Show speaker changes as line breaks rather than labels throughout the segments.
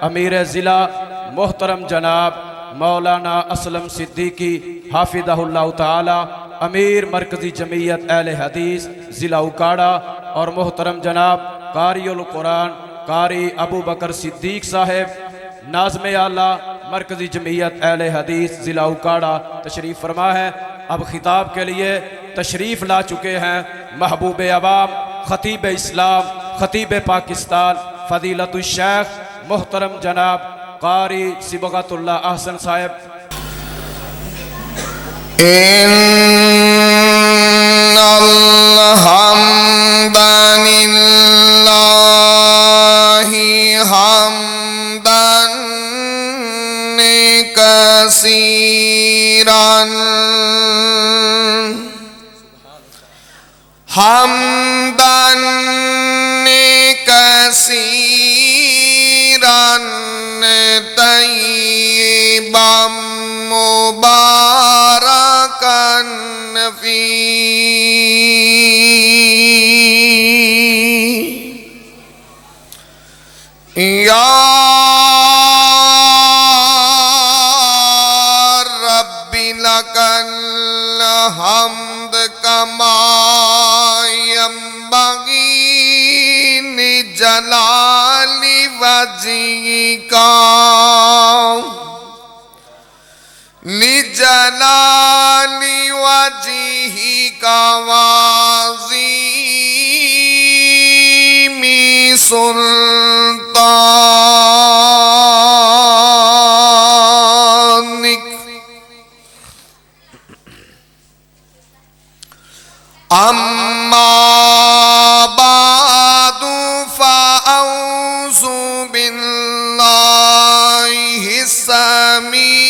امیر ضلع محترم جناب مولانا اسلم صدیقی حافظہ اللہ تعالی، امیر مرکزی جمعیت اہل حدیث ضلع اکاڑا، اور محترم جناب قاری القرآن قاری ابو بکر صدیق صاحب ناظم اعلیٰ مرکزی جمعیت اہل حدیث ضلع اکاڑا تشریف فرما ہے۔ اب خطاب کے لیے تشریف لا چکے ہیں محبوب عوام، خطیب اسلام، خطیب پاکستان، فضیلت الشیخ محترم جناب قاری صبغت اللہ احسن صاحب۔
ان الحمد للہ حمدا کثیرا حمدا کثیرا طیبا مبارکا فیہ یا رب لک الحمد کما ینبغی لجلال وجہک لجلال وجہک وعظیم سلطانک۔ اما بعد فاعوذ باللہ السمیع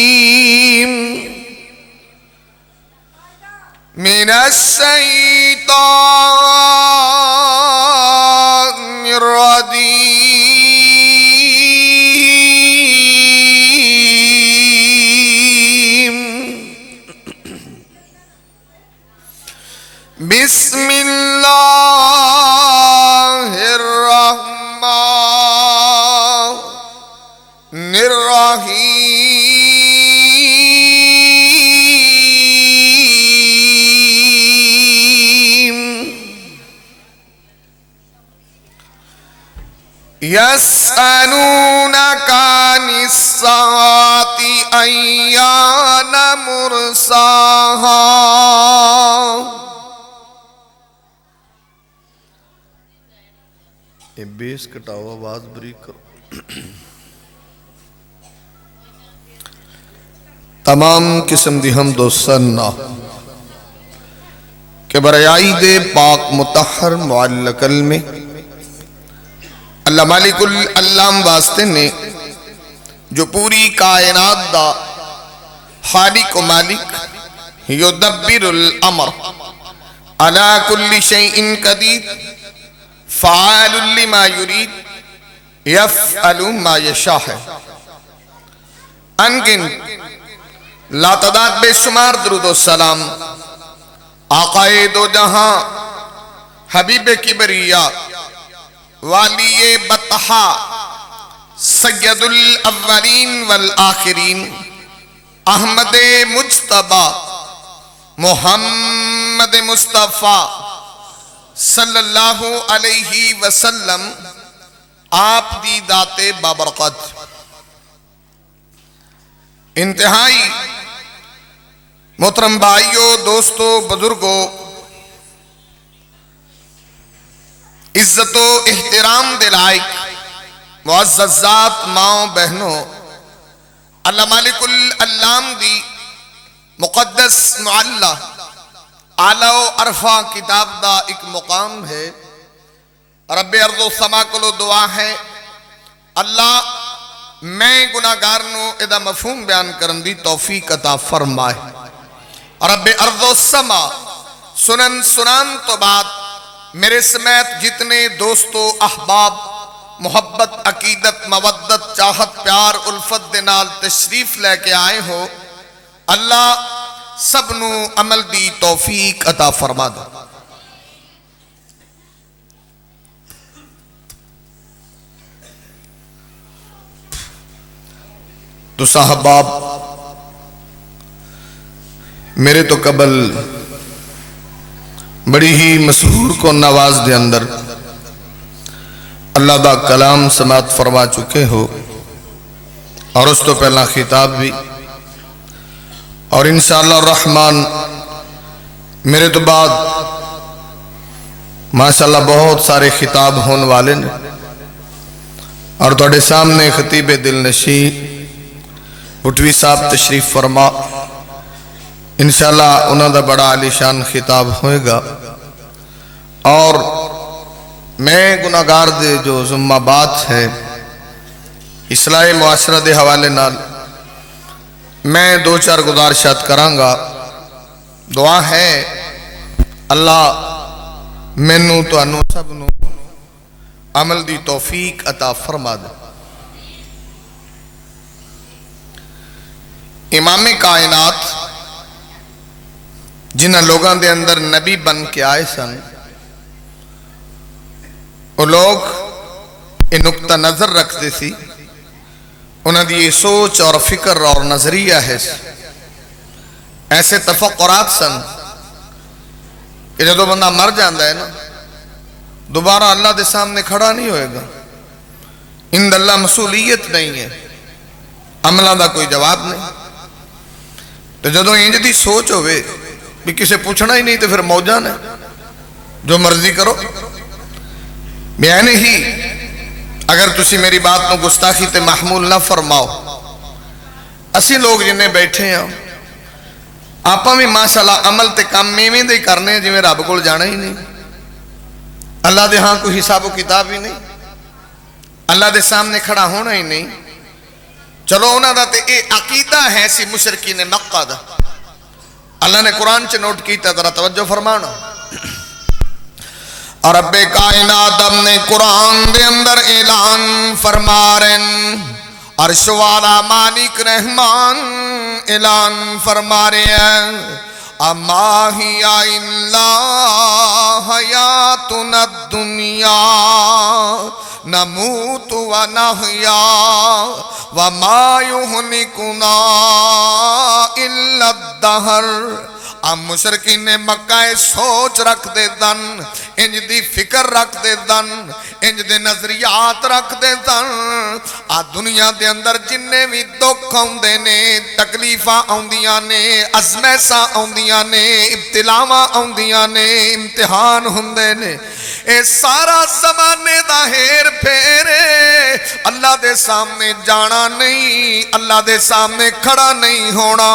العلیم من الشیطان الرجیم۔ بسم اللہ الرحمن الرحیم۔ یسألونک عن الساعة ایان مرساہا۔ بیس کٹاؤ، آواز بریک کرو۔ تمام قسم دی حمد و ثنا کہ برعید پاک مطہر معلق میں اللہ مالک العلام واسطے نے جو پوری کائنات دا خالق و مالک، یدبر الامر علی کل شیء قدیر فعال لما یرید یفعل ما یشاء ہے۔ انگن لا تعداد بے شمار درود و سلام آقائے دو جہاں، حبیب کبریہ، والی بطحا، سید الاولین والآخرین، احمد مجتبی محمد مصطفیٰ صلی اللہ علیہ وسلم آپ دی ذات بابرکت، انتہائی محترم بھائیوں، دوستوں، بزرگوں، عزت و احترام دے لائق معزز ذات ماں بہنوں، اللہ مالک العلام دی مقدس معلّہ اعلیٰ و عرفہ کتاب دا ایک مقام ہے۔ رب ارض و سما کو دعا ہے اللہ میں گناہگار نو ادا مفہوم بیان کرن دی توفیق عطا فرمائے۔ رب ارض و سما سنن سنان تو بعد میرے سمیت جتنے دوستو، احباب، محبت، عقیدت، مودت، چاہت، پیار، الفت دے نال تشریف لے کے آئے ہو، اللہ سب نو عمل دی توفیق عطا فرما دے۔ تو صاحباب میرے تو قبل بڑی ہی مسحور کو نواز دے اندر اللہ دا کلام سماعت فرما چکے ہو، اور اس تو پہلا خطاب بھی، اور انشاءاللہ الرحمن میرے تو بعد ماشاءاللہ بہت سارے خطاب ہونے والے نے، اور توڑے سامنے خطیب دل نشی بھٹوی صاحب تشریف فرما، انشاءاللہ انہوں دا بڑا علی شان خطاب ہوئے گا۔ اور میں گناہگار دے جو ذمہ بات ہے اصلاح معاشرہ دے حوالے نال میں دو چار گزارشات کرانگا۔ دعا ہے اللہ مینوں تو انو سب نو عمل دی توفیق عطا فرما دے۔ امام کائنات جنہ لوگاں دے اندر نبی بن کے آئے سن، وہ لوگ یہ نقطہ نظر رکھتے سی، انہوں دی یہ سوچ اور فکر اور نظریہ ہے، ایسے تفکرات سن کہ جب بندہ مر جاندہ ہے نا دوبارہ اللہ دے سامنے کھڑا نہیں ہوئے گا، اند اللہ مسئولیت نہیں ہے، عملہ دا کوئی جواب نہیں۔ تو جدوں انج دی سوچ ہوئے بھی کسے پوچھنا ہی نہیں تو پھر موجان ہے، جو مرضی کرو۔ بیانے ہی اگر تسی میری بات نو گستاخی تے محمول نہ فرماؤ، اسی لوگ جنہیں بیٹھے ہیں آپاں بھی ماشاءاللہ عمل تے کام میویں دے کرنے جی میں رب کو جانا ہی نہیں، اللہ دے ہاں کوئی حساب و کتاب ہی نہیں، اللہ دے سامنے کھڑا ہونا ہی نہیں۔ چلو انہاں دا تے اے عقیدہ ہے سی مشرکین مکہ دا، اللہ نے قرآن چ نوٹ کیتا، ذرا توجہ فرمانا۔ اور رب کائنات اپنے قرآن دے اندر اعلان فرما رہے، عرش والا مالک رحمان اعلان فرما رہے ہیں، اما ہی الا حیاتنا الدنیا نموت و نحیا وما یہلکنا الا الدہر۔ اب مشرکین مکہ سوچ رکھ دے دن، انج دی فکر رکھ دے دن، انج دے نظریات رکھ دے دن، آ دنیا دے اندر جننے بھی دکھ آندے نے، تکلیفاں آندیاں نے، ازمیساں آندیاں نے، ابتلاواں آندیاں نے، امتحان ہوندے نے، اے سارا زمانے دا ہیر پھیرے اللہ دے سامنے جانا نہیں، اللہ دے سامنے کھڑا نہیں ہونا۔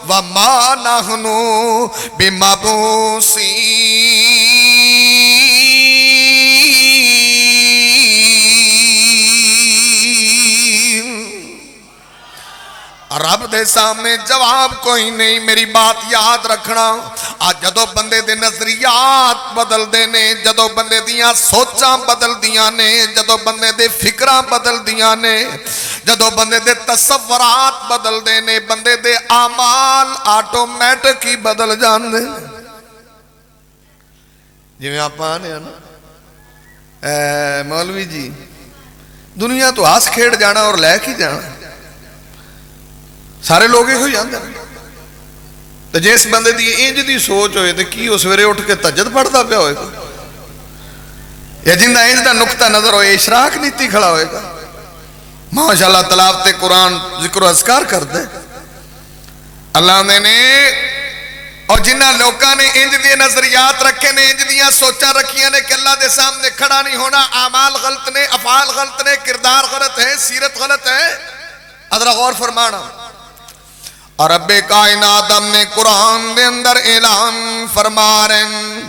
وَمَا نَحْنُ بِمَبْعُوثِينَ، رب دے سامنے جواب کوئی نہیں۔ میری بات یاد رکھنا، آج جدو بندے دے نظریات بدل دے نے، جدو بندے دیاں سوچاں بدل دیاں نے، جدو بندے دے فکراں بدل دیاں نے، جدو بندے دے تصورات بدل دے نے، بندے دے اعمال آٹومیٹک ہی بدل جان دے۔ جی میں آپ آنے ہیں نا مولوی جی دنیا تو ہاس کھیڑ جانا اور لے کی جانا، سارے لوگ ہی جاندے ہیں۔ تو جس بندے دی انج دی سوچ ہوئے تو کی اس ویرے اٹھ کے تہجد پڑھتا پیا ہوئے گا، یا جن دا انج دا نقطہ نظر ہوئے اشراق نیتی کھڑا ہوئے گا۔ ماشاءاللہ تلاوت قرآن ذکر و اذکار کر دے اللہ نے، اور جنہ لوگاں نے انج دی نظریات رکھے نے، انج دیاں سوچاں رکھیاں نے کہ اللہ دے سامنے کھڑا نہیں ہونا، اعمال غلط نے، افعال غلط نے، کردار غلط ہے، سیرت غلط ہے، ادھر غور فرمانا۔ اور رب کائنات ہم نے قرآن دے اندر اعلان فرما رہے ہیں،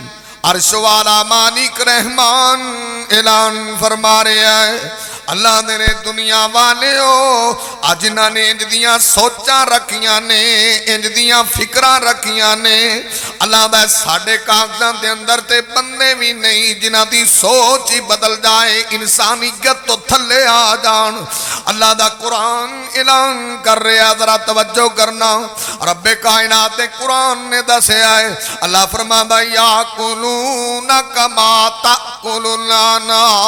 عرش والا مالک رحمان اعلان فرما رہے ہیں، اللہ نے دنیا والے ہو آج انہاں نے انج دیاں سوچاں رکھیاں نے، انج دیاں فکراں رکھیاں نے، اللہ دا ساڑھے کاغذاں دے اندر تے بندے بھی نہیں جنہاں دی سوچ ہی بدل جائے، انسانیت تو تھلے آ جان۔ اللہ دا قرآن اعلان کر رہے، ذرا توجہ کرنا، رب کائنات قرآن نے دسے آئے، اللہ فرماتا یاکلون کما تاکل الانعام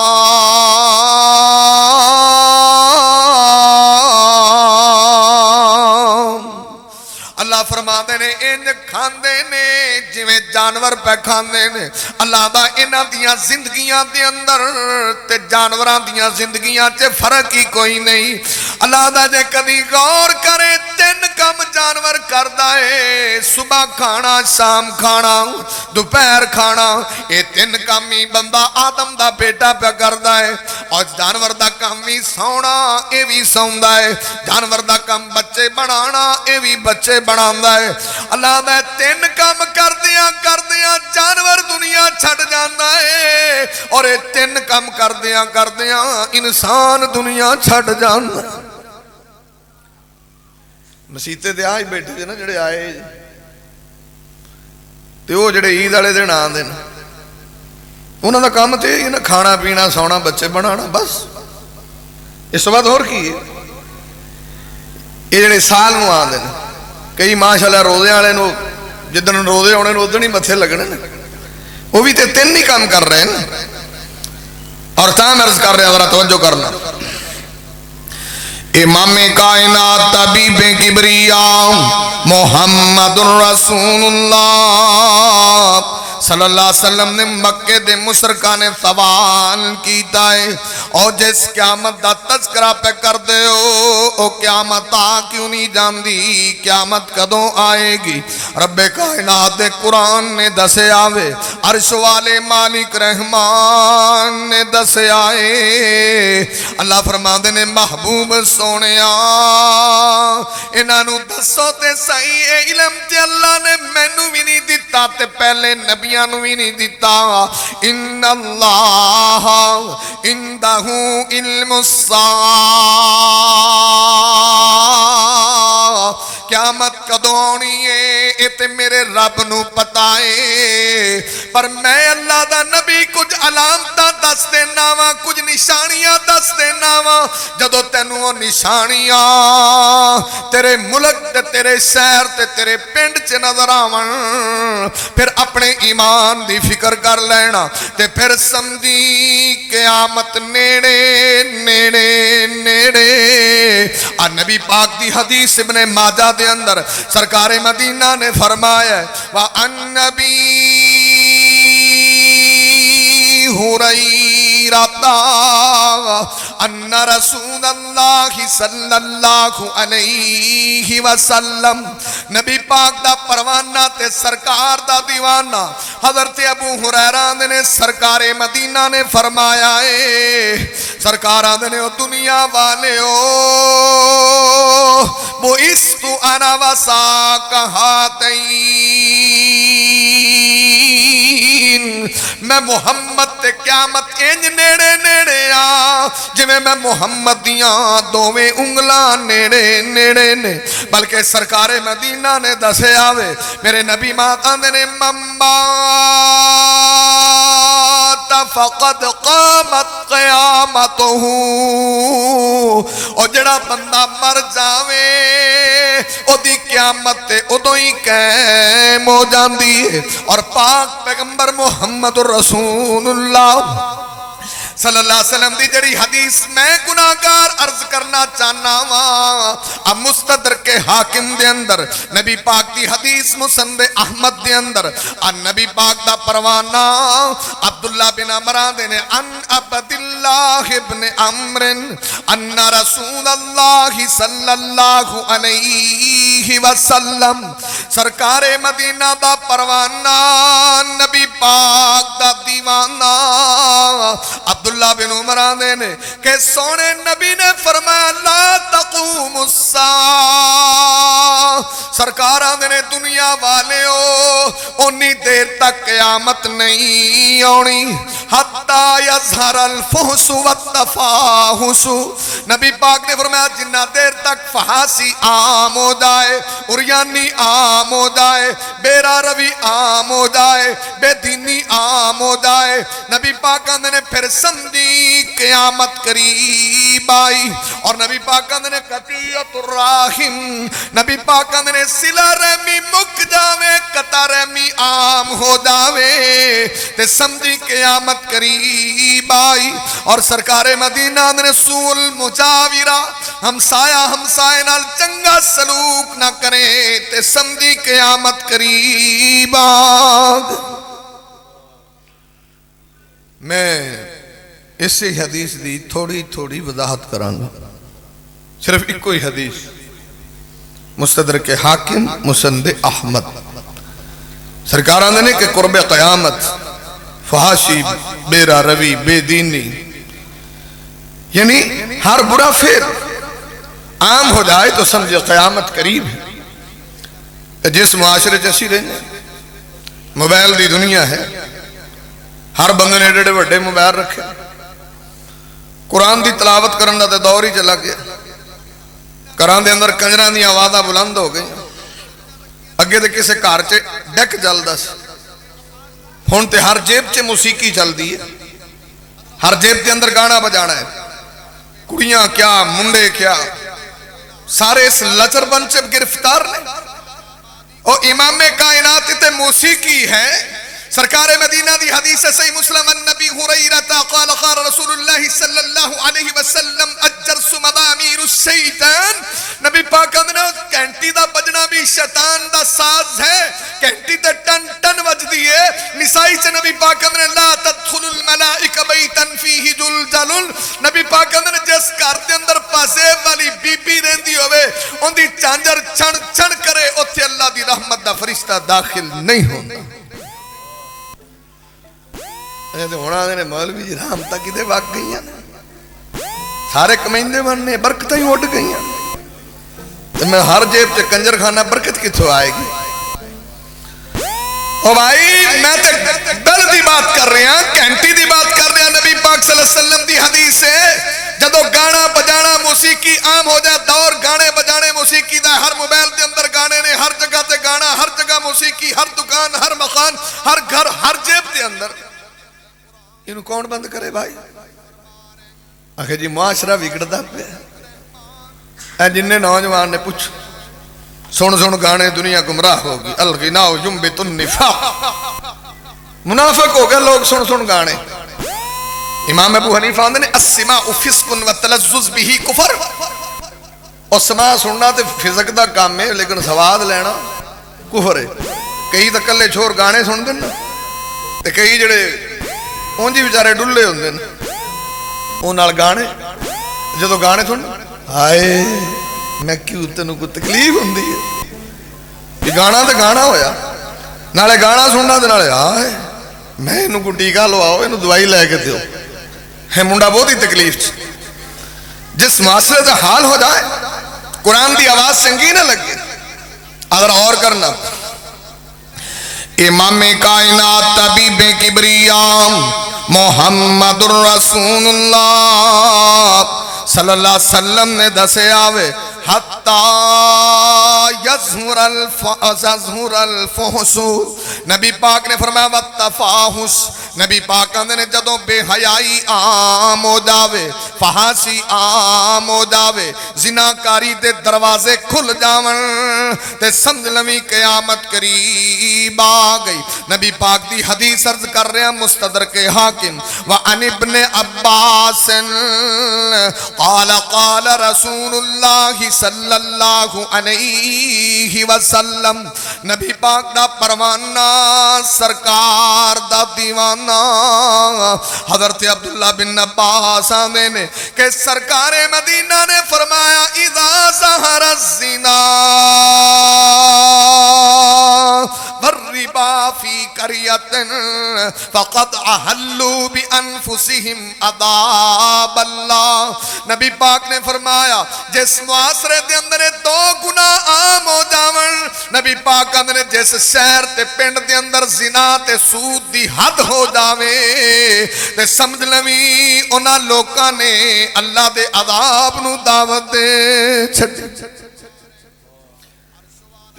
فرماتے نے انج کھاندے نے جویں جانور پہ کھاندے نے اللہ دا انہاں دیاں زندگیاں دے اندر تے جانوراں دیاں زندگیاں چ فرق ہی کوئی نہیں اللہ دا جے کدی غور کرے تین کم جانور کردا ہے صبح کھانا شام کھانا دوپہر کھانا اے تین کام ہی بندہ آدم دا بیٹا پہ کردا ہے اور جانور دا کام بھی سونا اے بھی سوندا ہے جانور دا کام بچے بنانا اے بھی بچے بناندا ہے اللہ دا تین کام کردیاں جانور دنیا چھڑ جاندا ہے اور اے تین کام کردیاں انسان دنیا چھڑ جاندا مسیتے دے آج بیٹھے دے نا جڑے آئے تے وہ جڑے عید والے دن آندے نا انہاں دا کام تے یہ نا کھانا پینا سونا بچے بنانا بس اس وقت اور کی ہے یہ جڑے سال نو آندے نا کئی ماشاءاللہ روزے والے نو جدن روزے ہونے نو ادن ہی متھے لگنے نا وہ بھی تے تین ہی کام کر رہے ہیں اور تاں عرض کر رہے ہیں ذرا توجہ کرنا امام کائنات طبیب کبریاء محمد رسول اللہ صلی اللہ علیہ وسلم نے مکہ دے مشرکاں نے سوال کیتا ہے اور جس قیامت دا تذکرہ پہ کر دے او قیامت آ کیوں نہیں جاندی قیامت کدوں آئے گی رب کائنات دے قرآن نے دسے آوے عرش والے مالک رحمان نے دسے آئے اللہ فرما دے نے محبوب سونیا انہاں دسو تے صحیح علم تے اللہ نے مینوں بھی نہیں دیتا تے پہلے نبیاں نوں بھی نہیں دیتا ان اللہ عندہ علم الساعہ قیامت کدوں ہونی ہے اے تے میرے رب نو پتہ ہے پر میں اللہ دا نبی کچھ علامتاں دس دینا وا کچھ نشانیاں دس دینا وا جدوں تینوں وہ نشانیاں تیرے ملک تے تیرے شہر تے تیرے پنڈ چ نظر آون پھر اپنے ایمان دی فکر کر لینا تے پھر سمجھی قیامت نیڑے نیڑے نیڑے اور نبی پاک دی حدیث ابن ماجہ دے اندر سرکار مدینہ نے فرمایا وَأَن نَبِي هُرَيْرَةَ أَنَّ رَسُولَ اللَّهِ صَلَّى اللَّهُ عَلَيْهِ وَسَلَّمَ نبی پاک دا پروانہ تے سرکار دا دیوانہ حضرت ابو ہریرہ نے سرکار مدینہ نے فرمایا ہے سرکار نے دنیا والے ہو بُعِثْتُ أَنَا وَسَاقَ هَاتَيْنِ میں محمد تے قیامت انج نیڑے نیڑے آ جویں میں محمد دیاں دوویں انگلاں نیڑے نیڑے نے بلکہ سرکار مدینہ نے دسے آوے میرے نبی ماتا نے ممات فقد قامت قیامتہ اور جڑا بندہ مر جاوے او دی قیامت تے ادوں ہی قائم ہو جاندی ہے اور پاک پیغمبر محمد رسول اللہ صلی اللہ علیہ وسلم دی جڑی حدیث میں گناہگار عرض کرنا چاہنا ہاں اب مستدرک حاکم دے اندر نبی پاک دی حدیث مسند احمد دے اندر ان نبی پاک دا پروانہ عبداللہ بن عمران نے ان عبداللہ ابن عمر ان رسول اللہ صلی اللہ علیہ وسلم سرکار مدینہ دا پروانہ نبی پاک دا دیوانہ عبداللہ بن عمران نے کہ سونے نبی نے فرمایا لا تقوم الساعہ سرکاران نے دنیا والے ہو انی دیر تک قیامت نہیں آنی حتی یظہر الفحش والتفاحش نبی پاک نے فرمایا جنہ دیر تک فحاسی عام ہو جائے اریانی عام ہو جائے بیرا روی عام ہو جائے بے دینی عام ہو جائے نبی پاک نے پھر سمجھی قیامت قریب آئی اور نبی پاک نے قطیعت الرحم نبی پاک نے صلہ رحمی مک جاوے قطع رحمی عام ہو جاوے تے سمجھی قیامت قریب آئی اور سرکار مدینہ نے رسول مجاورہ ہمسایا ہمسائے نال چنگا سلوک نہ کرے تے سمجھی قیامت قریب آگ۔ میں اسی حدیث دی تھوڑی تھوڑی وضاحت کرانگا، صرف ایک کوئی حدیث مستدرک حاکم مسند احمد سرکاران نے کہ قرب قیامت فحاشی بیرا روی بے دینی یعنی ہر برا پھر عام ہو جائے تو سمجھے قیامت قریب ہے۔ جس معاشرے جیسی رہنے موبائل دی دنیا ہے، ہر بندے نے ڈیڑے وڈے موبائل رکھے، قرآن دی تلاوت کرنا تے دور ہی چلا گیا، قرآن دے اندر کنجران دی آوازاں بلند ہو گئی، اگے دے کسے کار چے ڈیک جلدا سی، ہن تے ہر جیب چے موسیقی چل دی ہے، ہر جیب دے اندر گانا بجانا ہے، کڑیاں کیا منڈے کیا سارے اس لچر بن سے گرفتار نہیں۔ اور امام کائنات تے موسیقی ہے، سرکار مدینہ دی حدیث صحیح مسلم النبی حریرہ قال قال رسول اللہ صلی اللہ علیہ وسلم الجرس مضامیر الشیطان، نبی پاک نے کینٹی دا بجنا بھی شیطان دا ساز ہے، کینٹی تے ٹن ٹن وج دیئے۔ نسائی سے نبی پاک نے لا تدخل الملائکہ بیتا فیہ جلجل، نبی پاک نے جس گھر دے اندر پاسیب والی بی بی رہندی ہوئے ان دی چانجر چھن چھن کرے اتھے اللہ دی رحمت دا فرشتہ داخل نہیں ہوتا۔ ہونا نے مولوی جی رحمتہ کی دے واق گئی ہیں، سارے کمائندے بننے برکتیں ہی اٹھ گئی ہیں، تو میں ہر جیب چے کنجر کھانا برکت کتھو آئے گی؟ او بھائی میں تے دل دی بات کر رہے ہیں، کینٹی دی بات کر رہے ہیں، نبی پاک صلی اللہ علیہ وسلم دی حدیث ہے جدو گانا بجانا موسیقی عام ہو جائے، دور گانے بجانے موسیقی دا، ہر موبائل دے اندر گانے نے، ہر جگہ تے گانا، ہر جگہ موسیقی، ہر دکان، ہر مکان، ہر گھر، ہر جیب دے اندر، انہوں کون بند کرے بھائی؟ آخر جی معاشرہ بگڑتا پہ اے جنہیں نوجوان نے پوچھ سن سن گانے دنیا گمراہ ہوگی، الغناء ينبت النفاق، منافق ہو گئے لوگ سن سن گانے۔ امام ابو حنیفہ نے السماع فسق والتلذذ به کفر، اور سماع سننا تے فزق دا کام ہے لیکن سواد لینا کفر ہے۔ کئی تا کلے چھوڑ گانے سن دینا تے کئی جڑے اونجی بیچارے ڈلے ہوندے نے اونال گانے، جدو گانے سن ہائے میں کیوں تینوں کو تکلیف ہوندی ہے، یہ گانا تے گانا ہویا، نالے گانا سننا تے نالے ہائے میں انہوں کو ٹیکا لواؤ، انہوں دوائی لے کے دیو، ہے منڈا بہت ہی تکلیف چ۔ جس معاشرے سے حال ہو جائے قرآن دی آواز چنگی نہ لگے، اگر اور کرنا امام کائنات طبیب کبریاء محمد الرسول اللہ صلی اللہ علیہ وسلم نے دسے آوے حتی یظہر الفحش، نبی پاک نے فرمایا والتفاحش، نبی پاک نے جدوں بے حیائی عام ہو جاوے، فحاشی عام ہو جاوے، زناکاری دے دروازے کھل جاون تے سمجھ لویں قیامت قریب آ گئی۔ نبی پاک دی حدیث عرض کر رہے ہیں مستدرک حاکم وعن ابن عباس قال قال رسول اللہ صلی اللہ علیہ وسلم، نبی پاک دا پروانہ سرکار دا دیوانہ حضرت عبداللہ بن عباس آنے نے کہ سرکار مدینہ نے فرمایا اذا ظہر الزنا والربا فی قریۃ فقد احلوا بانفسہم عذاب اللہ، نبی پاک نے فرمایا جس معاشرے دے اندر دو گناہ عام ہو جاون، نبی پاک نے جس شہر تے پنڈ دے اندر زنا تے سود دی حد ہو جاوے تے سمجھ لویں انہاں لوکاں نے اللہ دے عذاب نو دعوت دے چھڈی۔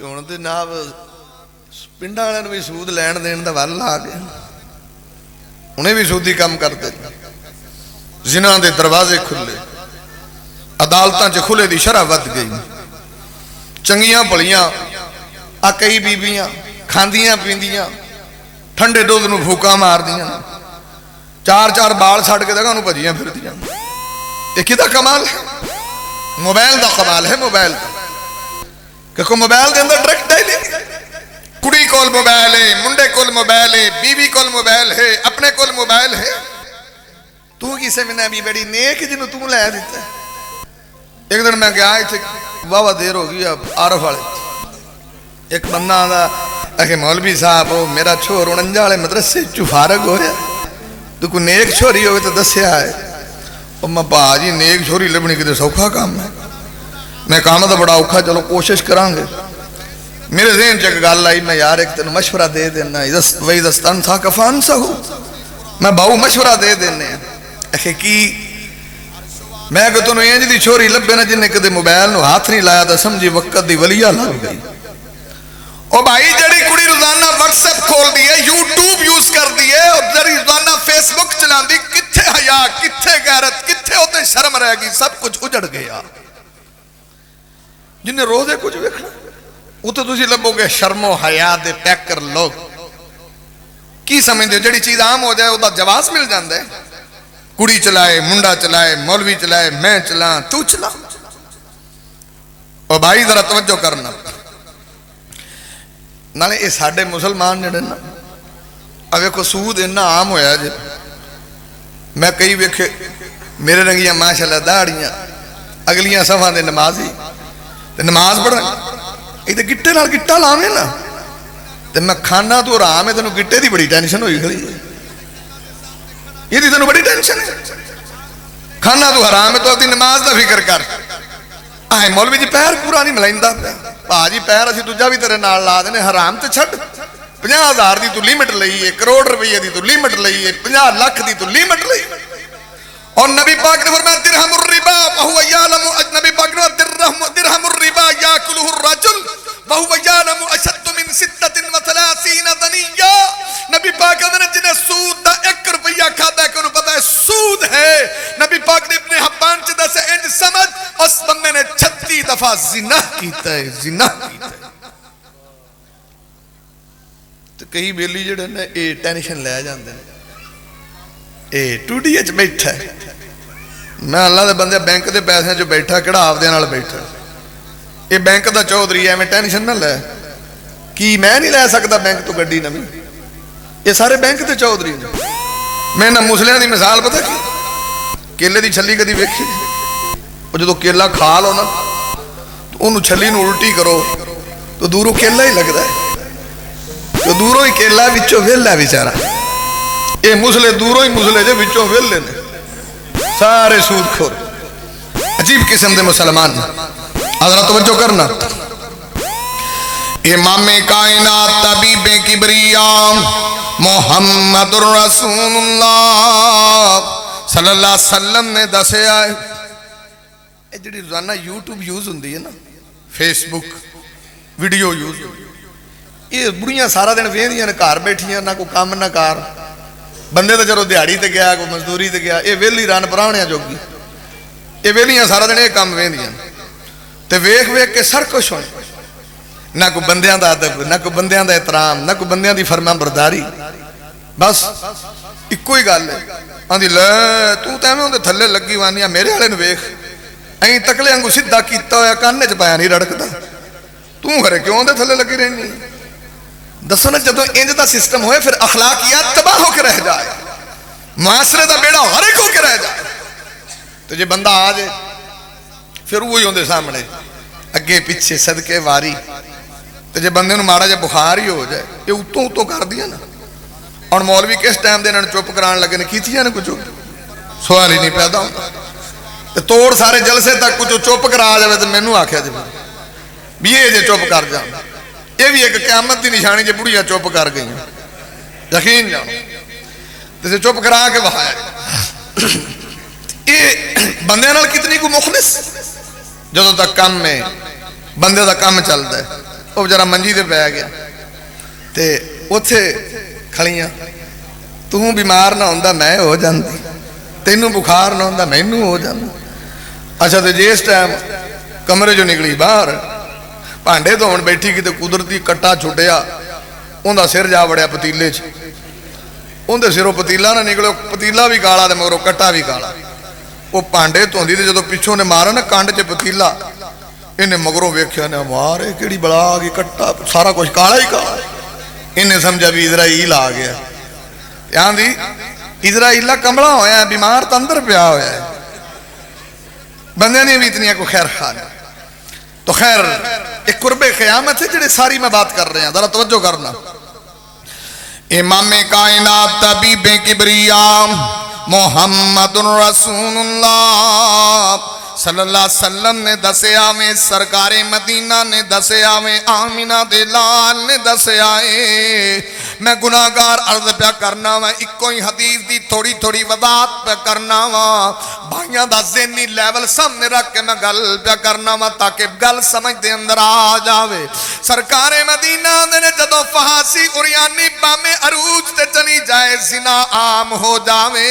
ہن تے ناب پنڈاں والے نوں بھی سود لین دین دا ول آ گیا، انہیں بھی سودی کام کرتے، زنا دے دروازے کھلے، عدالتاں چ کھلے دی شرح ود گئی، چنگیاں پلیاں آ کئی بیبیاں کھاندیاں پیندیاں ٹھنڈے دودھ نو بھوکا مار دیاں، چار چار بال چھڑ کے جگہ نو بھجیاں پھر دیاں، یہ کدا کمال ہے؟ موبائل دا کمال ہے موبائل دا کہ کوئی موبائل دے اندر ڈائریکٹ ڈائلنگ کڑی کول موبائل ہے منڈے کول موبائل ہے بیوی کول موبائل ہے اپنے کول موبائل ہے تو کسے میں نے بھی بڑی نیک جنہوں تو لے دیتا ہے ایک دن میں گیا تھے واہ دیر ہو گئی اب عارف والے ایک بندہ آدھا کہ مولوی صاحب میرا چھوڑ 49 والے مدرسے چو فارغ ہو گیا تو کوئی نیک چھوڑی ہوئے تو دسیا ہے اور میں پا جی نیک چھوڑی لبنی کتے سوکھا کام ہے میں کام تو بڑا اوکھا چلو کوشش کران گے میرے ذہن چک گال آئی میں یار ایک تین مشورہ دے دینا وَإِذَا اسْتَنْصَحَكَ فَأَنْصَحُ میں باؤ مشورہ دے دینے اکھے کی میں کہ تنہوں یہ جی چھوڑی لبے نا جنہیں کدے موبائل نو ہاتھ نہیں لایا تھا سمجھی وقت دی ولیہ لگ گئی اور بھائی جڑی کڑی روزانہ واٹس ایپ کھول دیئے یوٹیوب یوز کر دیئے اور جڑی روزانہ فیس بک چلان دی کتھے حیا کتھے غیرت کتھے ہوتے شرم رہ گئی سب کچھ اجڑ گیا جنہیں روزے کچھ ویکھنا وہ تو تسی لبو گے شرم و حیا دے پیکر لوگ کی سمجھ دے جڑی چیز عام ہو جائے وہ دا جواز مل جاندے کڑی چلائے منڈا چلائے مولوی چلائے میں چلائیں تو چلا اور بھائی ذرا توجہ کرنا نالے یہ ساڑھے مسلمان جڑے نا اگر کو سود انہا عام ہویا جے میں کئی ویکھے میرے رنگیاں ماشاءاللہ داڑیاں اگلیاں صفحہ دے نمازی نماز پڑھ رہے یہ گٹے نال گٹا لاویں نا تے میں کھانا تو رہا میں تینوں گٹے دی بڑی ٹینشن ہوئی کھڑی ہے یہ دی تینوں بڑی ٹینشن ہے کھانا تو حرام ہے تو اپنی نماز دا فکر کر آئے مولوی جی پیر پورا نہیں ملائندہ جی پیر اسی تجھا بھی تیرے نال لا دینے حرام تے چھڑ 50,000 دی تو لیمٹ لئی ہے کروڑ روپیہ دی تو لیمٹ لئی ہے 50 لاکھ دی تو لیمٹ لئی اور نبی پاک نے فرمایا درہم الربا وہو یعلم نبی پاک نے درہم الربا یاکلہ الرجل وہو یعلم اشد من 36 دنیا نبی پاک نے جنہیں سود دا 1 روپیہ کھاتا ہے کہ انہوں پتا ہے سود ہے نبی پاک نے ابن حبان چدہ سے انج سمجھ اس بندے نے 36 دفعہ زنا کیتا ہے زنا کیتا ہے تو کئی بیلی جڑے نے اے ٹینشن لے جاندے ہیں اے ٹوٹی اچ بیٹھا ہے میں اللہ دے بندے بینک دے پیسے جو بیٹھا کڑا آپ دے نال بیٹھا اے بینک دا چودھری ہے میں ٹینشن نہ لے کی میں نہیں لے سکتا بینک تو گڈی نہ یہ سارے بینک دے چودھری ہیں میں نہ مسلیاں دی مثال پتہ کی کیلے دی چھلی کدی ویکھی اور جدو کیلا کھا لو نا تو انہوں چھلی نو الٹی کرو تو دوروں کیلا ہی لگتا ہے تو دوروں ہی کیلا وچوں ویلا ہے بیچارہ اے مسلے دوروں ہی مسلے جے وچوں ویلے نے سارے سود خور عجیب قسم دے مسلمان حضرت توجہ کرنا امام کائنات طبیب کبریاء محمد الرسول اللہ صلی اللہ علیہ وسلم نے دسے آئے اے جڑی روزانہ یوٹیوب یوز ہوندی ہے نا فیس بک ویڈیو یوز یہ بڑیاں سارا دن ویندیاں نے گھر بیٹھیاں نہ کوئی کام نہ کار بندے تو چلو دیہڑی تے گیا کوئی مزدوری تے گیا یہ ویلی رن پراہنیاں جوگی یہ ویلیاں سارا دن یہ کام ویندیاں تے ویکھ ویکھ کے سرکش ہوئے نہ کوئی بندیاں دا ادب نہ کوئی بندیاں دا احترام نہ کوئی بندیاں دی فرما برداری بس ایک کوئی گل ہے آندھی لے تو تے میں ہوندے تھلے لگی وانیاں میرے والے نو ویکھ این تکلے انگو سیدھا کیتا ہویا کانے چ پایا نہیں رڑکدا تو گھرے کیوں ہوندے تھلے لگی رہنی دسو نا جدو انج دا سسٹم ہوئے پھر اخلاقیات تباہ ہو کے رہ جائے معاشرے دا بیڑا غرق ہو کے رہ جائے تو جے بندہ آ جائے پھر وہی ہوندے سامنے اگے پیچھے صدقے واری تو جے بندے نو مارا جے بخار ہی ہو جائے یہ اتوں اتوں کر دیا نا اور مولوی کس ٹائم دے انہوں چپ کران لگے نے کیتیا نا کچھ سوال ہی نہیں پیدا ہوتا توڑ سارے جلسے تک کچھ چپ کرا جائے تو مینوں آکھیا جائے بھی یہ جے چپ کر جاؤں یہ بھی ایک قیامت دی نشانی جے بڑیاں چپ کر گئی یقین جاؤ تو چپ کرا کے بہایا یہ بندے نال کتنی کو مخلص جدو تک کام میں بندے دا کام چلتا ہے وہ بچارا منجی دے پہ گیا تے اتھے کھڑیاں توں بیمار نہ ہوندا میں ہو جاندی تینوں بخار نہ ہوندا مینوں ہو جاندی اچھا تے جس ٹائم کمرے جو نکلی باہر بھانڈے دھون بیٹھی کتے قدرتی کٹا چھٹیا اوندا سر جا وڑیا پتیلے چ اوندے سروں پتیلا نہ نکلو پتیلا بھی کالا تے مگروں کٹا بھی کالا وہ پانڈے دھوندی تے جدوں پیچھوں نے مارا نا کنڈ چ پتیلا انہیں مگروں ویکھیا نے مارے کیڑی بلا آ گئی کٹا سارا کچھ کالا ہی کالا انہیں سمجھا بھی اسرائیل آ گیا آندی اسرائیل کملا ہویا ہے بیمار تو اندر پیا ہویا ہے بندے نے بھی اتنی کوئی خیر خان تو خیر ایک قرب قیامت ہے جڑے ساری میں بات کر رہے ہیں ذرا توجہ کرنا امام کائنات طبیب کبریا محمد رسول اللہ صلی اللہ علیہ وسلم نے دسے آویں سرکار مدینہ نے دسے آویں آمینہ دے لال نے دسے آئے میں گناہگار عرض پہ کرنا وا ایکو ہی حدیث دی تھوڑی تھوڑی وضاحت پہ کرنا وا بھائیاں دا ذہنی لیول سامنے رکھ کے میں گل پہ کرنا وا تاکہ گل سمجھ دے اندر آ جاوے سرکار مدینہ نے جدو فحاشی عریانی بام عروج تے چلی جائے زنا عام ہو جاوے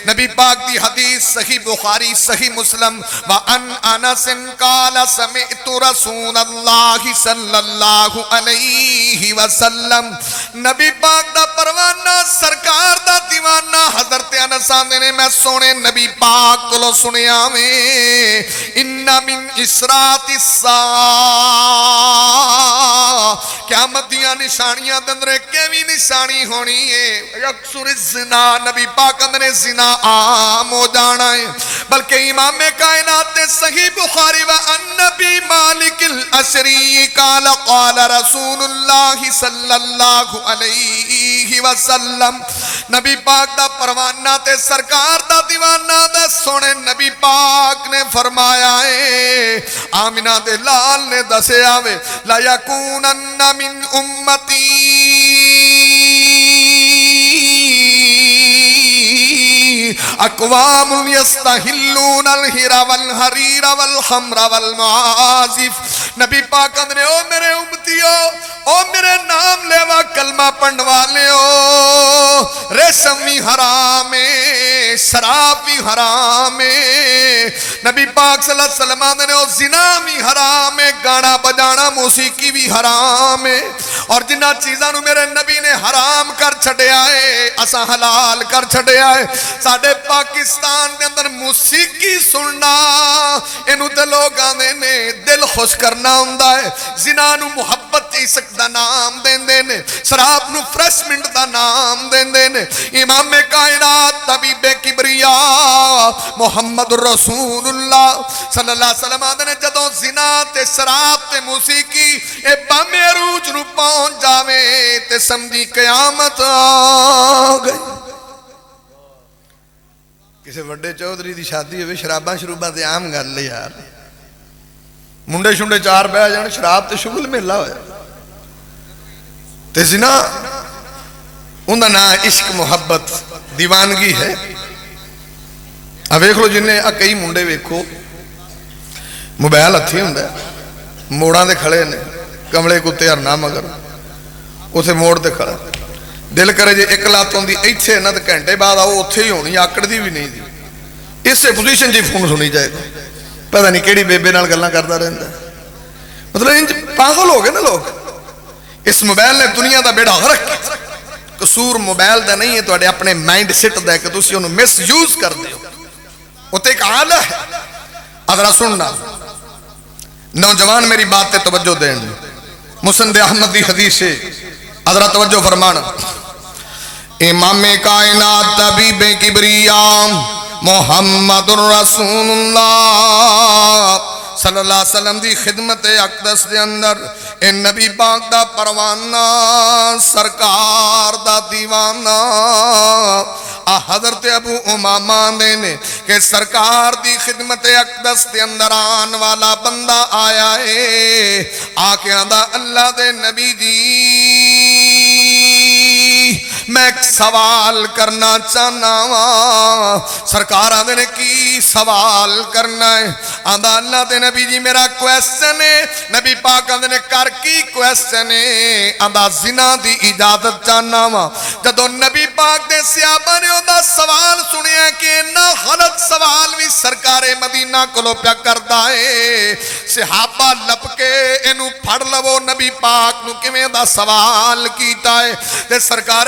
نبی پاک دی حدیث صحیح بخاری صحیح مسلم وَأَنْ أَنَسٍ قَالَ سَمِعْتُ رَسُولَ اللَّهِ صَلَّى اللَّهُ عَلَيْهِ وَسَلَّمْ نبی پاک دا پروانہ سرکار دا دیوانہ حضرت انس آندے نے میں سونے نبی پاک کو سنیا میں اِنَّ مِنْ إِسْرَاتِ السَّاعِ قیامت دیا نشانیاں دندرے کیوی نشانی ہونی ہے یکسر الزنا نبی پاک اندر زنا عام ہو جانا ہے بلکہ امام کائنات صحیح بخاری والنبی مالک الاشری قال قال رسول اللہ صلی اللہ علیہ وسلم نبی پاک دا پروانہ تے سرکار دا دیوانہ دا سونے نبی پاک نے فرمایا ہے آمینہ دے لال نے دسے آوے لا یکونن من امتی اقوام یستحلون الہر والحریر والخمر والمعازف نبی پاک اندنے او میرے امتیو او میرے نام لیوا کلمہ پڑھوالے ہو ریشم بھی حرام ہے شراب بھی حرام ہے نبی پاک صلی اللہ علیہ وسلم اندنے او زنا بھی حرام ہے گانا بجانا موسیقی بھی حرام ہے اور جنہ چیزاں نو میرے نبی نے حرام کر چھڑے آئے اسا حلال کر چھڑے آئے ساڑھے پاکستان دے اندر موسیقی سننا انہوں تے لوگ آنے نے دل خوش کرنا ہوندہ ہے زنا نو محبت عیسق دا نام دین دینے شراب نو فریشمنٹ دا نام دین دینے امام کائنات طبیب کبریا محمد رسول اللہ صلی اللہ علیہ وسلم آدھنے جدوں زنا تے شراب تے موسیقی اے بام عروج نو پہنچ جاوے تے سمجھی قیامت آ گئی کسی وڈے چودھری دی شادی ہوئے شراباں شروباں تے عام گل لے یار منڈے شنڈے چار بہ جان شراب تے شغل میلا ہویا تے زنا اندہ نا عشق محبت دیوانگی ہے اب ویکھ لو جنہیں کئی منڈے ویکھو موبائل ہتھی ہوندا موڑاں دے کھڑے نے کملے کتے ہرنا مگر اسے موڑ دے کھڑا دل کرے جے ایک لات ہوندی ایتھے نہ تے گھنٹے بعد آؤ اوتھے ہی ہونی آکڑ دی بھی نہیں دی اس سے پوزیشن جی فون سنی جائے گا پتہ نہیں کیڑی بے بے نال گلاں کردا رہندا مطلب انج پاگل ہو گئے نا لوگ اس موبائل نے دنیا دا بیڑا غرق کیا قصور موبائل دا نہیں ہے تو اپنے مائنڈ سیٹ دا کہ تسی انہوں مس یوز کر دیو وہ تے ایک آلہ ہے ادھرا سننا نوجوان میری بات تے توجہ دیں مسند احمد دی حدیث ہے ادھرا توجہ فرمانا امام کائنات طبیب کبریا محمد رسول اللہ صلی اللہ علیہ وسلم دی خدمت اقدس دے اندر اے نبی پاک دا پروانہ سرکار دا دیوانہ حضرت ابو امامہ نے کہ سرکار دی خدمت اقدس دے اندر آن والا بندہ آیا ہے آکیاں دا اللہ دے نبی جی میں ایک سوال کرنا چاہنا ہوں سرکار آدھے نے کی سوال کرنا ہے آدھا اللہ دے نبی جی میرا کویسچن ہے نبی پاک آدھے نے کر کی کویسچن ہے آدھا زنا دی اجازت چاہنا ہوں جدو نبی پاک دے صحابہ نے آدھا سوال سنیا کہ نہ غلط سوال بھی سرکار مدینہ کلو پیا کردہ ہے صحابہ لپ کے انہوں پھڑ لو نبی پاک نو کمیں دا سوال کیتا ہے تے سرکار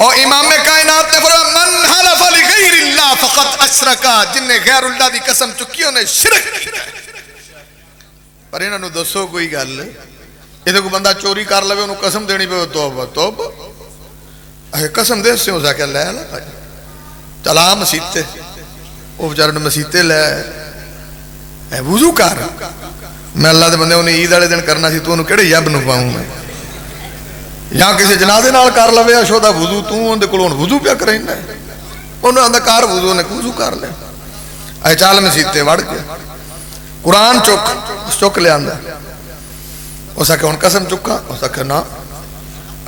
اور امام کائنات نے فرمایا من حلف لغیر اللہ فقط اشرکا، جن نے غیر اللہ دی قسم چکی انہیں شرک کیا۔ پر انہوں نے دسو کوئی گل یہ کوئی بندہ چوری کر لے انہوں قسم دینی پہ توبہ توبہ قسم دے سے ہو سکے لے لا چلا مسیتے وہ بیچارے نے مسیتے لے وضو کر میں اللہ دے بندے انہیں عید والے دن کرنا سی تو انہوں کہڑے یب نو پاؤں میں یا کسی جنازے نال کر لوے اشودا وضو تو اندے کولوں وضو پیا کریندا ہے انہوں آندا کار وضو نے وضو کر لے اے چال مسیتے وڑ کے قرآن چک لے آندا اس آکھے ہن قسم چکا اس آکھے نا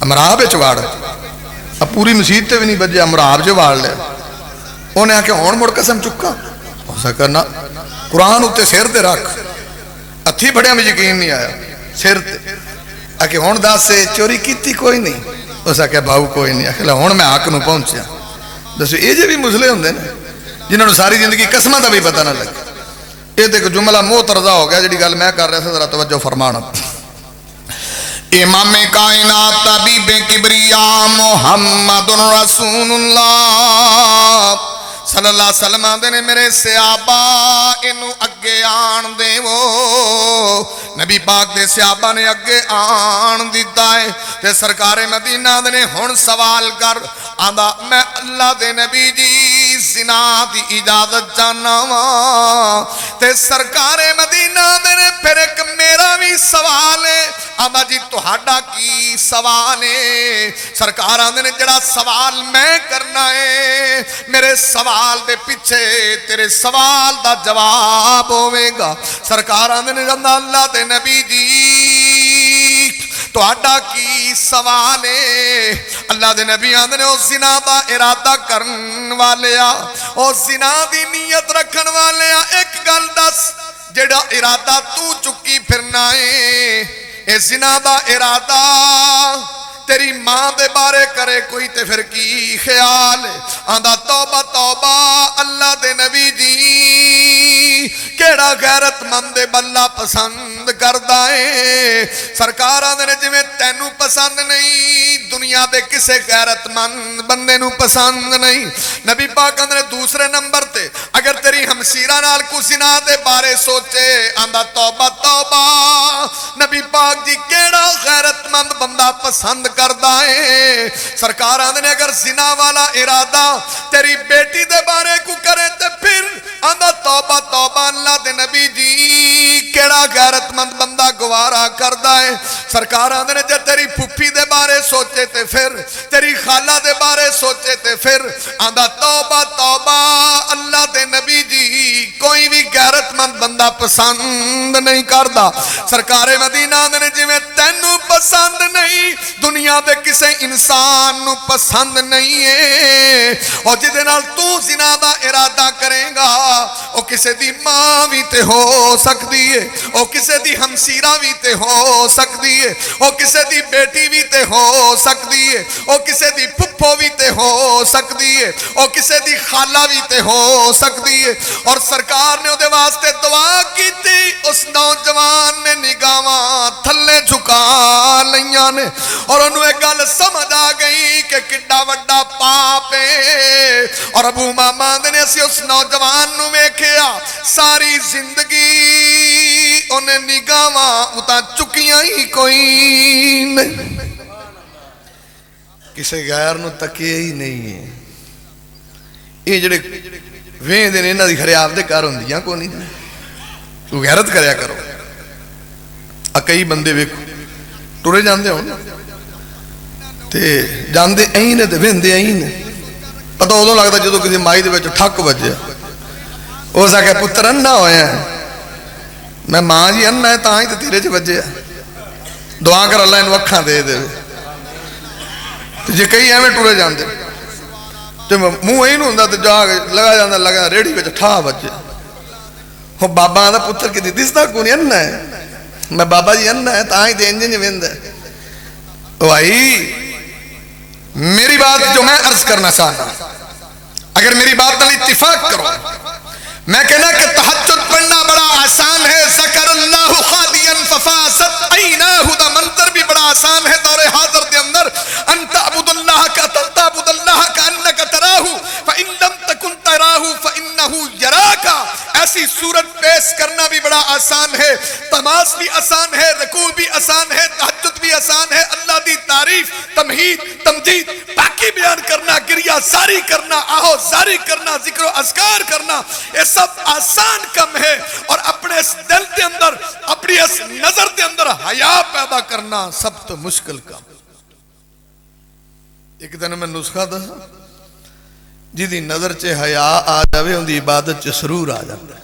امراب وچ واڑ اب پوری مسجد تے بھی نہیں بجے امراب جو واڑ لے انہیں آکھے ہن مڑ قسم چکا اس آکھے نا قرآن اتے سر تے رکھ ہتھی بڑیاں میں یقین نہیں آیا سر تے آکھے ہن دس سے چوری کیتی کوئی نہیں اس آکھے باؤ کوئی نہیں آکھے ہن میں حق نو پہنچیا دسو یہ جو بھی مسلے ہوندے نا جنہوں نے ساری زندگی قسمہ دا بھی پتہ نہ لگا یہ دیکھو جملہ معترضہ ہو گیا جڑی گل میں کر رہا تھا ذرا توجہ فرمانا امام کائنات طبیب کبریا محمد رسول اللہ صلی اللہ علیہ وسلم آدھے نے میرے صحابہ انہوں اگے آن دے وہ نبی پاک دے صحابہ نے اگے آن دیتا ہے تے سرکار مدینہ آدھے نے ہن سوال کر آدھا میں اللہ دے نبی جی زنا دی اجازت جانا وا تے سرکار مدینہ آدھے نے پھر ایک میرا بھی سوال ہے آدھا جی تہاڈا کی سوال ہے سرکار آدھے نے جڑا سوال میں کرنا ہے میرے سوال دے پیچھے تیرے سوال دا جواب ہوئے گا سرکار آدھے نے جاندہ اللہ دے نبی جی تو آڈا کی سوال ہے اللہ دے نبی آدھے نے او زنا دا ارادہ کرن والیا او زنا دی نیت رکھن والیا ایک گل دس جڑا ارادہ تو چکی پھرنا ہے اے زنا دا ارادہ تیری ماں دے بارے کرے کوئی تے پھر کی خیال آندہ توبہ توبہ اللہ دے نبی جی کیڑا غیرت مند بلہ پسند کردہ ہے سرکار آندے نے جویں تینوں پسند نہیں دنیا دے کسے غیرت مند بندے نو پسند نہیں نبی پاک آندے نے دوسرے نمبر تے اگر تیری ہمسیرہ نال کو زنا دے بارے سوچے آندہ توبہ توبہ نبی پاک جی کیڑا غیرت مند بندہ پسند کردہ ہے سرکار آندے نے اگر زنا والا ارادہ تیری بیٹی دے بارے کو کرے تے پھر آندہ توبہ توبہ اللہ دے نبی جی کیڑا غیرت مند بندہ گوارا کردہ ہے سرکار آندے نے جب تیری پھپھی دے بارے سوچے تے پھر تیری خالہ دے بارے سوچے تے پھر آندہ توبہ توبہ اللہ دے نبی جی کوئی بھی غیرت مند بندہ پسند نہیں کردہ سرکار مدینہ آندے نے جی میں تینوں پسند نہیں دنیا دے کسے انسان نو پسند نہیں ہے اور جدے نال تو زنا دا ارادہ کریں گا او کسے دی ماں بھی تے ہو سکتی ہے او کسے دی ہمسیرہ بھی تے ہو سکتی ہے او کسے دی بیٹی بھی تے ہو سکتی ہے او کسے دی پھپھو بھی تے ہو سکتی ہے او کسے دی خالہ بھی تے ہو سکتی ہے اور سرکار نے دے واسطے دعا کی تھی اس نوجوان نے نگاہاں تھلے جھکا لیاں نے اور انہوں ایک گل سمجھ آ گئی کہ کڈا وڈا پاپ ہے اور ابو ماما نے اسی اس نوجوان نو ویکھیا ساری زندگی انہیں نگاہاں اتا چکیاں ہی کوئی نہیں کسے غیر نو تکیے ہی نہیں ہے یہ جڑے وین دے انہاں دی خرے آپ دے کار ہوندیاں کو نہیں تو غیرت کریا کرو کئی بندے ویکھو ٹرے جاندے ہو تے جاندے این تے ویندے این پتہ ادوں لگدا جدوں کسی مائی دے وچ ٹھک وجیا او سکے پتر اننا ہویا میں ماں جی اننا ہے تاں ہی تے تیرے چ وجیا دعا کر اللہ انو اکھاں دے دے تے جے کئی ایویں ٹرے جاندے تے منہ این ہوندا تے جا لگا جاندا لگا ریڑھی وچ ٹھا وجیا او بابا دا پتر کدی دسدا کو نہیں اننا ہے میں بابا جی اننا ہے تاں ہی تے انج ویندا بھائی میری بات جو میں عرض کرنا چاہتا اگر میری بات نال اتفاق کرو میں کہنا کہ تہجد پڑھنا بڑا آسان ہے ذکر اللہ خالیا ففاست عیناہ دا منظر بھی بڑا آسان ہے دور حاضر دے اندر ان تعبد اللہ کا تعبد نراکا، ایسی صورت پیش کرنا بھی بڑا آسان ہے، تماس بھی آسان ہے، رکوع بھی آسان ہے، تہجد بھی آسان ہے، اللہ دی تعریف، تمہید، تمجید، پاکی بیان کرنا، گریہ زاری کرنا، آہو زاری کرنا، ذکر و اذکار کرنا، یہ سب آسان کم ہے، اور اپنے اس دل دے اندر، اپنی اس نظر دے اندر حیا پیدا کرنا سب تو مشکل کم۔ ایک دن میں نسخہ دسا، جی دی نظر چے حیا آ جاوے ان دی عبادت چے سرور آ جاتا ہے،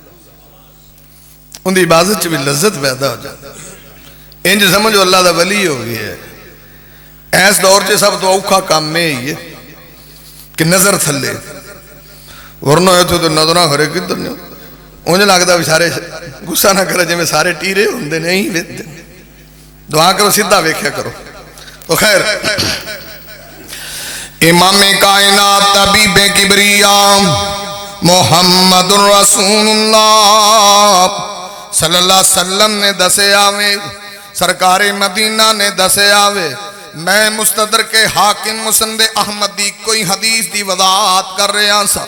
ان دی عبادت چے بھی لذت پیدا ہو جاتا ہے۔ انج سمجھو اللہ دا ولی ہو گیا ہے۔ ایس دور چے سب تو اوکھا کام میں ہی ہے کہ نظر تھلے، ورنہ ہے تو نظرہ ہرے کدھر نہیں، انجھے لگتا بھی سارے گسا نہ کرے جے میں سارے ٹیرے ہوندے نہیں ویدے، دعا کرو سیدھا ویکھیا کرو۔ تو خیر، امام کائنات طبیب کبریاء محمد رسول اللہ صلی اللہ علیہ وسلم نے دسے آوے، سرکار مدینہ نے دسے آوے، میں مستدرک حاکم مسند احمد دی کوئی حدیث دی وضاحت کر رہے ہیں سا،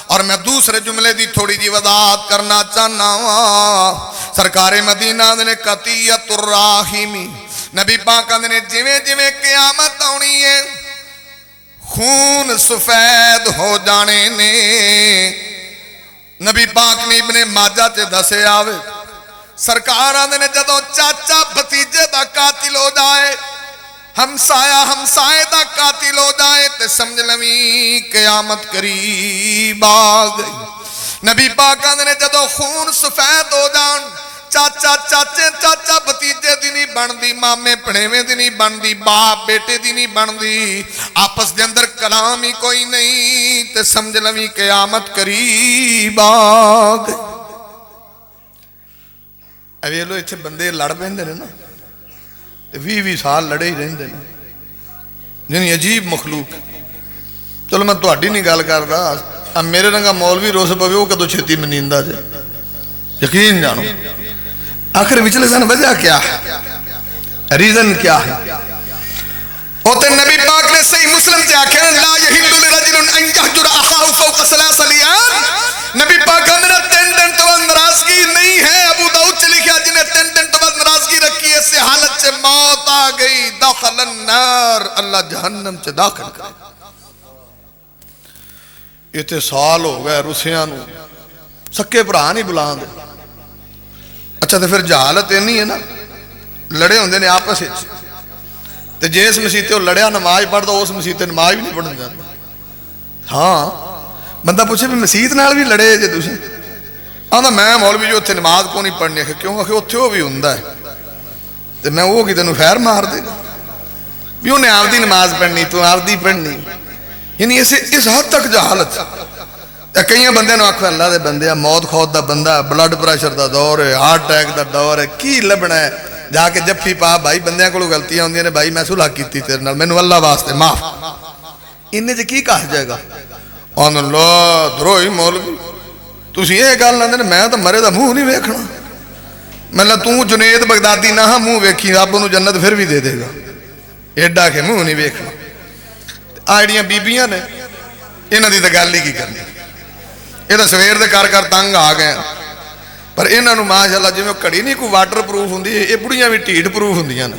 اور میں دوسرے جملے دی تھوڑی جی وضاحت کرنا چاہنا ہوں۔ سرکار مدینہ نے قطیعت الرحمی، نبی پاک نے جویں جویں قیامت آنی ہے خون سفید ہو جانے نے، نبی پاک نے ابن ماجہ تے دسے آوے، سرکار نے جدو چاچا بھتیجے دا قاتل ہو جائے، ہمسایا ہمسائے دا قاتل ہو جائے تے سمجھ لویں قیامت قریب آ گئی۔ نبی پاک نے جدو خون سفید ہو جان، چاچا چاچے چاچا بھتیجے دی نہیں بندی، مامے پڑھیویں دی نہیں بندی، باپ بیٹے دی نہیں بندی، آپس دے اندر کلام ہی کوئی نہیں تے سمجھ لویں قیامت قریب آ گئی۔ ابھی لو اتھے بندے لڑ پیندے نے نا، 20 سال لڑے ہی رہندے نے، یعنی عجیب مخلوق۔ چلو میں تہاڈی نہیں گل کردا، اب میرے رنگا مولوی روس پوے وہ کدو چھتی منیندا جے، یقین جانو۔ آخر وچلے سن وجہ کیا ہے، ریزن کیا ہے؟ اوتے نبی پاک نے صحیح مسلم سے آکھیں لا یحل لرجل ان یحجر اخاہ فوق ثلاث لیال، نبی پاک نے 3 دن تو ناراضگی نہیں ہے، ابو داؤد سے لکھا جنہیں 3 دن تو ناراضگی رکھی ہے، اس سے حالت سے موت آ گئی، دخل النار، اللہ جہنم سے داخل کرے۔ اتنے سال ہو گئے روسیاں نو سکے بھرا نہیں بلان دے۔ اچھا تو پھر جہالت اینی ہے نا، لڑے ہوندے نے آپس وچ، تے جس مسیتے وہ لڑیا نماز پڑھدا اس مسیتے نماز بھی نہیں پڑھن جاندا۔ ہاں بندہ پوچھے بھی مسیت نال بھی لڑے جے تسی؟ آندا میں مولوی جو اتنے نماز کو نہیں پڑھنی، کیوں کہ اتنے وہ بھی ہوندا ہے تے میں وہ کتے نو خیر مار دے گا بھی انہیں آپ دی نماز پڑھنی تو آپ دی پڑھنی، یعنی اس حد تک جہالت۔ کئی بندے نو آکھو اللہ دے بندے موت خود دا بندہ، بلڈ پریشر دا دور ہے، ہارٹ اٹیک دا دور ہے، کی لبنا ہے؟ جا کے جفی پا بھائی بندیاں کو غلطیاں ہوندیاں نے، بھائی میں صلح کیتی تیرے نال، مینوں اللہ واسطے معاف، انہیں جے کی کہا جائے گا؟ آن اللہ دروہی مولوی تسی یہ گل نہ، میں تو مرے دا منہ نہیں ویکھنا، مطلب تو جنید بغدادی نہ ہاں منہ ویکھی رب انہوں جنت پھر بھی دے دے گا، ایڈا کہ منہ نہیں ویکھنا۔ آئیڈیاں بیبیاں نے انہاں دی تے گل ہی کی کرنی، یہ تو سویر دے کر تنگ آ گئے، پر انہاں نو ماشاءاللہ جویں کڑی نہیں کوئی واٹر پروف ہوندی، یہ بڑیاں بھی ٹھیٹ پروف ہوندیاں نے،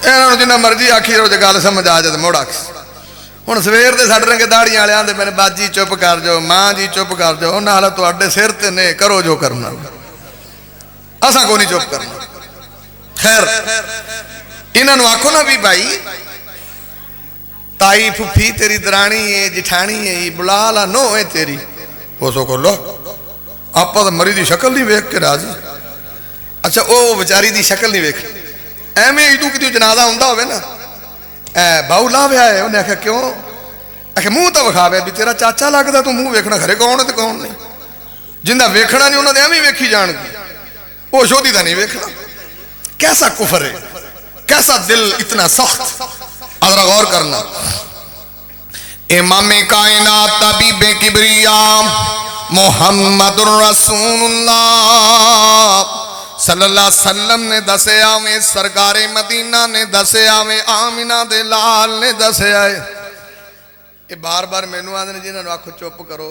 انہاں نو جنہ مرضی آکھی رو جے گل سمجھ آ جائے موڑ آکھ۔ ہن سویر دے ساڈے رنگے داڑیاں والے آندے میرے باجی چپ کر جاؤ، ماں جی چپ کر جاؤ، انہاں حالت تواڈے سر تے نے، کرو جو کرنا، اساں کو نہیں چپ کرنا۔ خیر انہاں نو آکھو نا بھی بھائی تائی پھپھی تیری درانی ہے، جٹھانی ہے، یہ بلا لا نو ہے تیری، وہ سو کو لو آپا تو مری دی شکل نہیں ویکھ کے راضی۔ اچھا وہ بیچاری دی شکل نہیں ویکھ، ایویں ادو کدی جنازہ ہوندا ہوے نا، باؤ لا ویا ہے، انہیں آخیا کیوں؟ آخیا منہ تو وکھا ویا بھی تیرا چاچا لگدا، تو منہ ویکھنا کھرے کون ہے تے کون نہیں، جندا ویکھنا نہیں انہاں دے ایویں ویکھی جان گے، وہ شودی دا نہیں ویکھنا۔ کیسا کفر ہے، کیسا دل اتنا سخت، ذرا غور کرنا۔ امام کائنات طبیب کبریاء محمد رسول اللہ صلی اللہ علیہ وسلم نے دسے آویں، سرکار مدینہ نے دسے آویں، آمینہ دے لال نے دسے آئے۔ یہ بار بار مینوں آدھے جنہاں نو آکھو چپ کرو،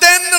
3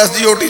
SGOT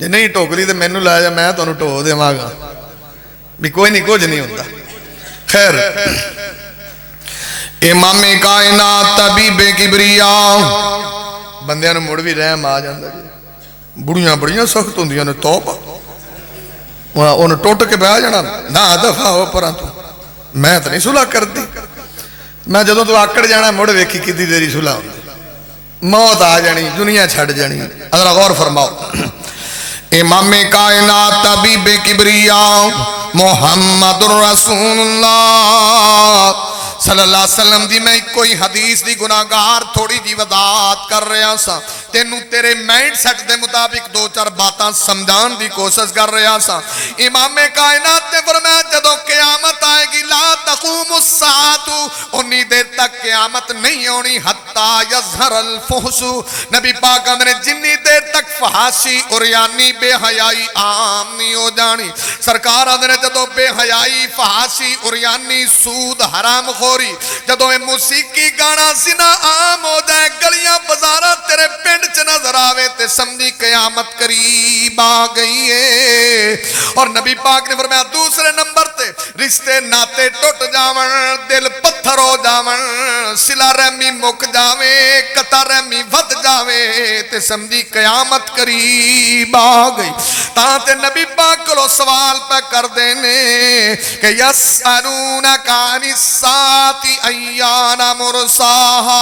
جے نہیں ٹوکلی تو مینوں لا جا میں تمہیں ٹو دیواں گا بھی کوئی نہیں کچھ نہیں ہوتا خیر امام کائنات طبیب کبریاء بندیاں نوں مڑ بھی رحم آ جاندا جی بڑیاں بڑیاں سخت ہوندیاں نے توبہ انہوں ٹوٹ کے بہ جانا نہ دفعہ ہو پراں تو میں تو نہیں صلح کرتی میں جدوں تو آکڑ جانا مڑ ویکھی کدی تیری صلح ہوندی موت آ جانی دنیا چھڈ جانی ذرا غور فرماؤ امام کائنات طبیب کبریاء محمد رسول اللہ صلی اللہ علیہ وسلم دی میں کوئی حدیث دی گناہگار تھوڑی جی وضاحت کر رہا سا تینوں تیرے مائنڈ سیٹ دے مطابق دو چار باتاں سمجھان دی کوشش کر رہا سا امام کائنات نے فرمایا جدوں قیامت آئے گی لا تقوم الساعۃ انی دیر تک قیامت نہیں ہونی حتی یظہر الفحش نبی پاک نے جنی دیر تک فحاشی عریانی بے حیائی عام نہیں ہو جانی سرکار نے جدوں بے حیائی فحاشی عریانی سود حرام خوری جدوں موسیقی گانا زنا عام ہو جائے گلیاں بازاراں تیرے پنڈ چ نظر آوے تے سمجھی قیامت قریب آ گئی ہے اور نبی پاک نے فرمایا دوسرے نمبر تے رشتے ناتے ٹوٹ جاون دل پتھر ہو جاون صلہ رحمی مک جاوے قطع رحمی ود جاوے تے سمجھی قیامت قریب آ گئی تاں تے نبی پاک کو سوال پہ کر دینے کہ یسألونک عن الساعۃ ایان مرساہا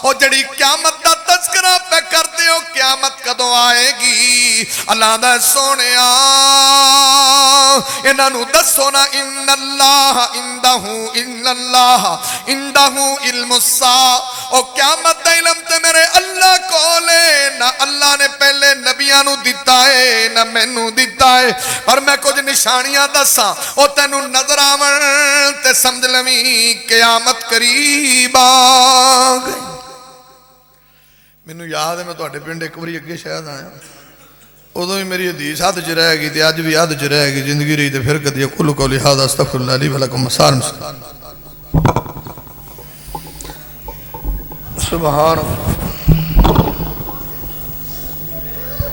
اور جڑی قیامت دا تذکرہ پہ کرتے ہو قیامت کدوں آئے گی اللہ دا سونیا انہوں دسو نا ان اللہ عندہ علم الساعہ اور قیامت دا علم تے میرے اللہ کو لے نہ اللہ نے پہلے نبیاں نو دیتا ہے نہ میں نو دیتا ہے پر میں کچھ نشانیاں دساں او تینو نظر آون تے سمجھ لویں قیامت قریب آ گئی مینوں یاد ہے میں تہاڈے پنڈ ایک باری اگے شاید آیا ادو ہی میری حدیث ہاتھ چ رہ گئی تے اج بھی ہاتھ چ رہ گئی زندگی رہی تے پھر کدی اقول قولی ھذا استغفر اللہ لی ولکم سبحان اللہ